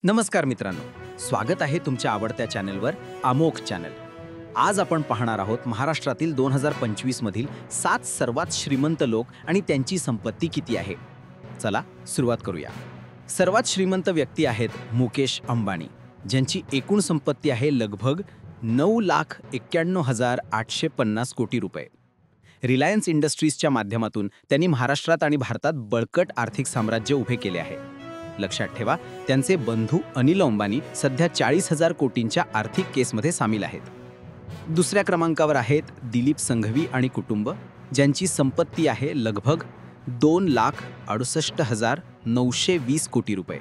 नमस्कार मित्रांनो, स्वागत आहे तुमच्या आवडत्या चॅनलवर अमोघ चॅनल. आज आपण पाहणार आहोत महाराष्ट्रातील 2025 मधील 7 सर्वात श्रीमंत लोक आणि त्यांची संपत्ती किती आहे. चला सुरुवात करूया. सर्वात श्रीमंत व्यक्ती आहेत मुकेश अंबानी, ज्यांची एकूण संपत्ती आहे लगभग 9,91,850 कोटी रुपये. रिलायन्स इंडस्ट्रीजच्या माध्यमातून त्यांनी महाराष्ट्रात आणि भारतात बळकट आर्थिक साम्राज्य उभे केले आहे. लक्षात ठेवा, त्यांचे बंधू अनिल अंबानी सध्या 40,000 कोटींच्या आर्थिक केसमध्ये सामील आहेत. दुसऱ्या क्रमांकावर आहेत दिलीप संघवी आणि कुटुंब, ज्यांची संपत्ती आहे लगभग 2,68,920 कोटी रुपये.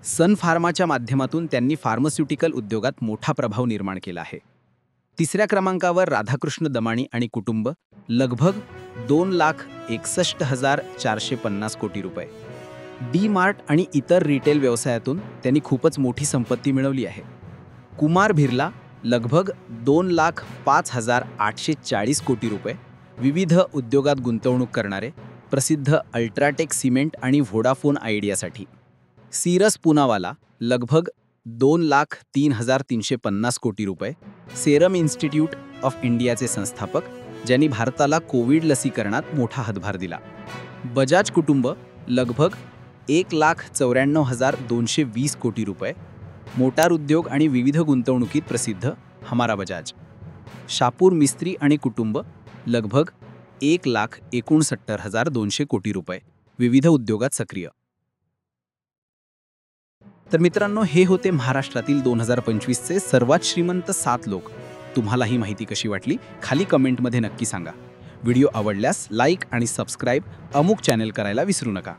सन फार्माच्या माध्यमातून त्यांनी फार्मास्युटिकल उद्योगात मोठा प्रभाव निर्माण केला आहे. तिसऱ्या क्रमांकावर राधाकृष्ण दमानी आणि कुटुंब, लगभग 2,61,450 कोटी रुपये. डी मार्ट आणि इतर रिटेल व्यवसायातून त्यांनी खूपच मोठी संपत्ती मिळवली आहे. कुमार बिर्ला, लगभग 2,05,840 कोटी रुपये. विविध उद्योगात गुंतवणूक करणारे, प्रसिद्ध अल्ट्राटेक सिमेंट आणि व्होडाफोन आयडियासाठी. सीरस पूनावाला, लगभग 2,03,350 कोटी रुपये. सेरम इन्स्टिट्यूट ऑफ इंडियाचे संस्थापक, ज्यांनी भारताला कोविड लसीकरणात मोठा हातभार दिला. बजाज कुटुंब, लगभग 1,94,220 कोटी रुपये. मोटार उद्योग आणि विविध गुंतवणुकीत प्रसिद्ध हमारा बजाज. शापूर मिस्त्री आणि कुटुंब, लगभग 1,69,200 कोटी रुपये. विविध उद्योगात सक्रिय. तर मित्रांनो, हे होते महाराष्ट्रातील 2025चे सर्वात श्रीमंत 7 लोक. तुम्हाला ही माहिती कशी वाटली खाली कमेंटमध्ये नक्की सांगा. व्हिडिओ आवडल्यास लाईक आणि सबस्क्राईब अमोघ चॅनल करायला विसरू नका.